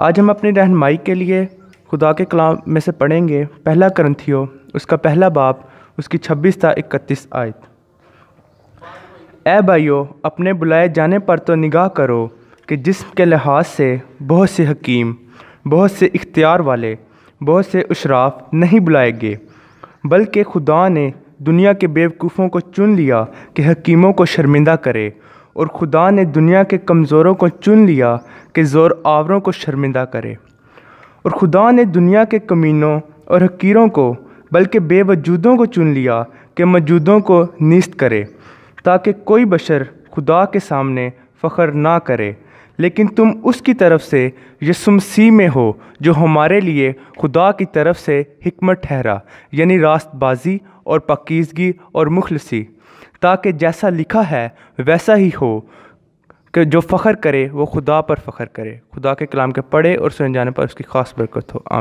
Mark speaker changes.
Speaker 1: آج ہم اپنی رہنمائی کے لیے خدا کے کلام میں سے پڑھیں گے پہلا کرنتھیوں اس کا پہلا باب اس کی 26 تا 31 آیت۔ اے بھائیو، اپنے بلائے جانے پر تو نگاہ کرو کہ جسم کے لحاظ سے بہت سے حکیم، بہت سے اختیار والے، بہت سے اشراف نہیں بلائے گئے، بلکہ خدا نے دنیا کے بیوقوفوں کو چن لیا کہ حکیموں کو شرمندہ کرے، اور خدا نے دنیا کے کمزوروں کو چن لیا کہ زور آوروں کو شرمندہ کرے، اور خدا نے دنیا کے کمینوں اور حقیروں کو بلکہ بے وجودوں کو چن لیا کہ موجودوں کو نیست کرے، تاکہ کوئی بشر خدا کے سامنے فخر نہ کرے، لیکن تم اس کی طرف سے یسوع مسیح میں ہو جو ہمارے لیے خدا کی طرف سے حکمت ٹھہرا، یعنی راست بازی اور پاکیزگی اور مخلصی، تاکہ جیسا لکھا ہے ویسا ہی ہو کہ جو فخر کرے وہ خدا پر فخر کرے۔ خدا کے کلام کے پڑھے اور سنے جانے پر اس کی خاص برکت ہو۔ آمین۔